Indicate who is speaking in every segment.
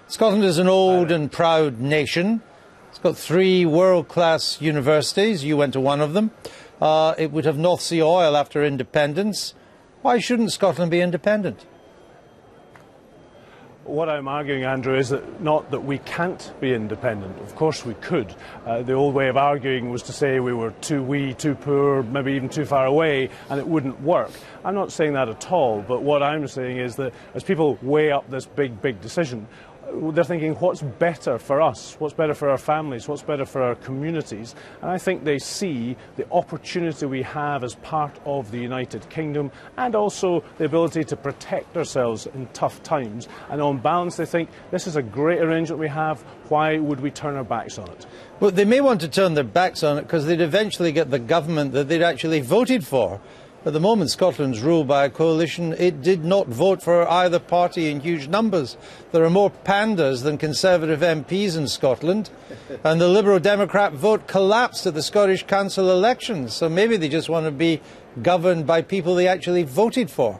Speaker 1: Scotland is an old and proud nation. It's got 3 world-class universities. You went to one of them. It would have North Sea oil after independence. Why shouldn't Scotland be independent?
Speaker 2: What I'm arguing, Andrew, is that not that we can't be independent. Of course we could. The old way of arguing was to say we were too wee, too poor, maybe even too far away, and it wouldn't work. I'm not saying that at all, but what I'm saying is that as people weigh up this big decision, they're thinking, what's better for us? What's better for our families? What's better for our communities? And I think they see the opportunity we have as part of the United Kingdom and also the ability to protect ourselves in tough times. And on balance, they think this is a great arrangement we have. Why would we turn our backs on it?
Speaker 1: Well, they may want to turn their backs on it because they'd eventually get the government that they'd actually voted for. At the moment, Scotland's ruled by a coalition. It did not vote for either party in huge numbers. There are more pandas than Conservative MPs in Scotland, and the Liberal Democrat vote collapsed at the Scottish Council elections. So maybe they just want to be governed by people they actually voted for.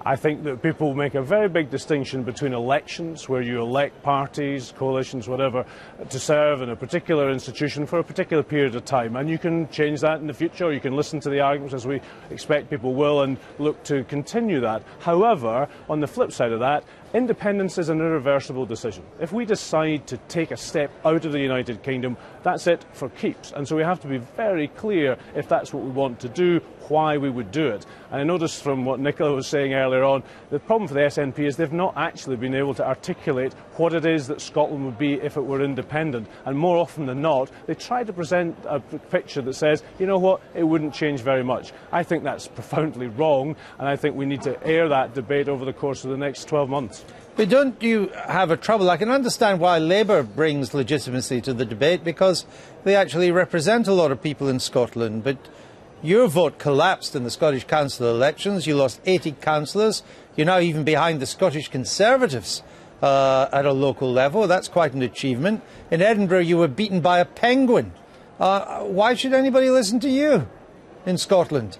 Speaker 2: I think that people make a very big distinction between elections, where you elect parties, coalitions, whatever, to serve in a particular institution for a particular period of time. And you can change that in the future, or you can listen to the arguments, as we expect people will, and look to continue that. However, on the flip side of that, independence is an irreversible decision. If we decide to take a step out of the United Kingdom, that's it for keeps. And so we have to be very clear, if that's what we want to do, why we would do it. And I noticed from what Nicola was saying earlier on, the problem for the SNP is they've not actually been able to articulate what it is that Scotland would be if it were independent. And more often than not, they try to present a picture that says, you know what, it wouldn't change very much. I think that's profoundly wrong, and I think we need to air that debate over the course of the next 12 months.
Speaker 1: But don't you have a trouble? I can understand why Labour brings legitimacy to the debate, because they actually represent a lot of people in Scotland. But your vote collapsed in the Scottish Council elections. You lost 80 councillors. You're now even behind the Scottish Conservatives at a local level. That's quite an achievement. In Edinburgh, you were beaten by a penguin. Why should anybody listen to you in Scotland?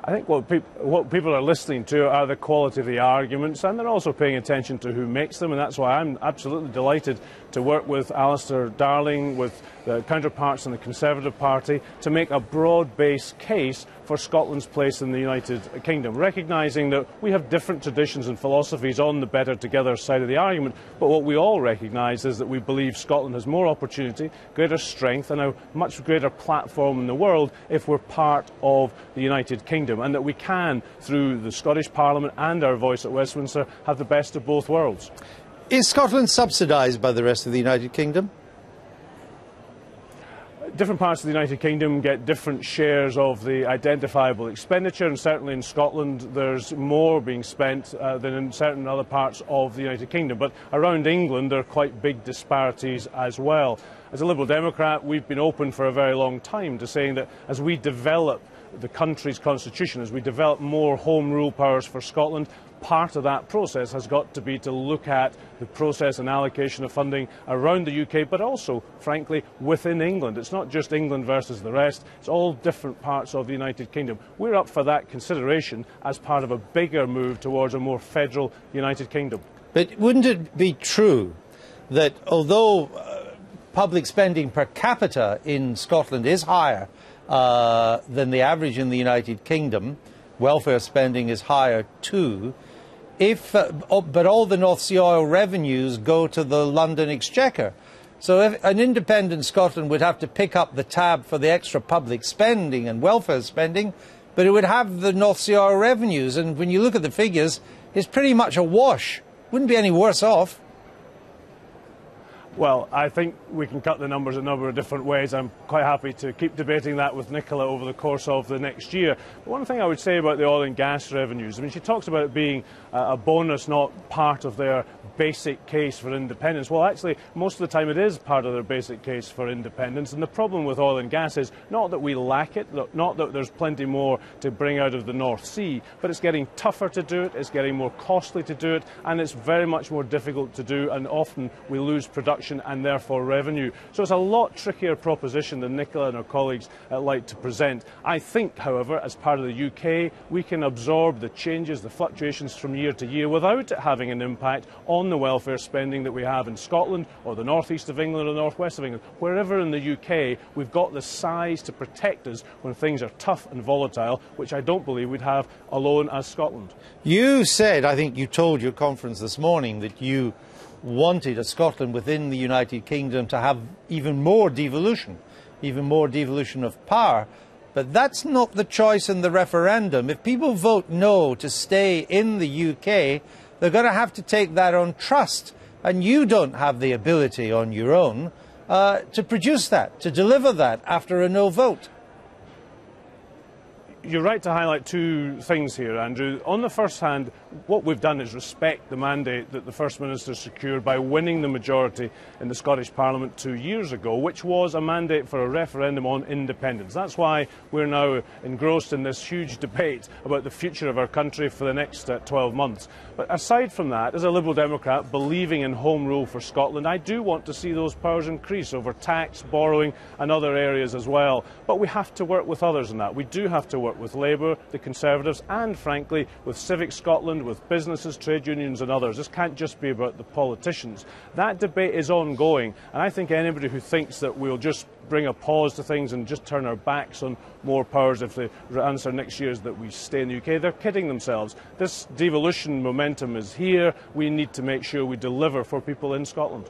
Speaker 2: I think what people are listening to are the quality of the arguments, and they're also paying attention to who makes them, and that's why I'm absolutely delighted to work with Alistair Darling, with the counterparts in the Conservative Party, to make a broad-based case for Scotland's place in the United Kingdom, recognising that we have different traditions and philosophies on the better together side of the argument, but what we all recognise is that we believe Scotland has more opportunity, greater strength and a much greater platform in the world if we're part of the United Kingdom, and that we can, through the Scottish Parliament and our voice at Westminster, have the best of both worlds.
Speaker 1: Is Scotland subsidised by the rest of the United Kingdom?
Speaker 2: Different parts of the United Kingdom get different shares of the identifiable expenditure, and certainly in Scotland there's more being spent than in certain other parts of the United Kingdom. But around England there are quite big disparities as well. As a Liberal Democrat, we've been open for a very long time to saying that as we develop the country's constitution, as we develop more home rule powers for Scotland, part of that process has got to be to look at the process and allocation of funding around the UK, but also, frankly, within England. It's not just England versus the rest, it's all different parts of the United Kingdom. We're up for that consideration as part of a bigger move towards a more federal United Kingdom.
Speaker 1: But wouldn't it be true that although public spending per capita in Scotland is higher than the average in the United Kingdom, welfare spending is higher too, but all the North Sea oil revenues go to the London Exchequer. So if an independent Scotland would have to pick up the tab for the extra public spending and welfare spending, but it would have the North Sea oil revenues, and when you look at the figures, it's pretty much a wash. Wouldn't be any worse off.
Speaker 2: Well, I think we can cut the numbers a number of different ways. I'm quite happy to keep debating that with Nicola over the course of the next year. But one thing I would say about the oil and gas revenues, I mean, she talks about it being a bonus, not part of their basic case for independence. Well, actually, most of the time it is part of their basic case for independence. And the problem with oil and gas is not that we lack it, not that there's plenty more to bring out of the North Sea, but it's getting tougher to do it, it's getting more costly to do it, and it's very much more difficult to do, and often we lose production expansion and therefore revenue. So it's a lot trickier proposition than Nicola and her colleagues like to present. I think, however, as part of the UK, we can absorb the changes, the fluctuations from year to year without it having an impact on the welfare spending that we have in Scotland or the northeast of England or the northwest of England. Wherever in the UK, we've got the size to protect us when things are tough and volatile, which I don't believe we'd have alone as Scotland.
Speaker 1: You said, I think you told your conference this morning, that you wanted a Scotland within the United Kingdom to have even more devolution of power. But that's not the choice in the referendum. If people vote no to stay in the UK, they're going to have to take that on trust. And you don't have the ability on your own to produce that, to deliver that after a no vote.
Speaker 2: You're right to highlight two things here, Andrew. On the first hand, what we've done is respect the mandate that the First Minister secured by winning the majority in the Scottish Parliament 2 years ago, which was a mandate for a referendum on independence. That's why we're now engrossed in this huge debate about the future of our country for the next 12 months. But aside from that, as a Liberal Democrat believing in home rule for Scotland, I do want to see those powers increase over tax, borrowing and other areas as well. But we have to work with others in that. We do have to work with Labour, the Conservatives and, frankly, with Civic Scotland, with businesses, trade unions and others. This can't just be about the politicians. That debate is ongoing, and I think anybody who thinks that we'll just bring a pause to things and just turn our backs on more powers if the answer next year is that we stay in the UK, they're kidding themselves. This devolution momentum is here. We need to make sure we deliver for people in Scotland.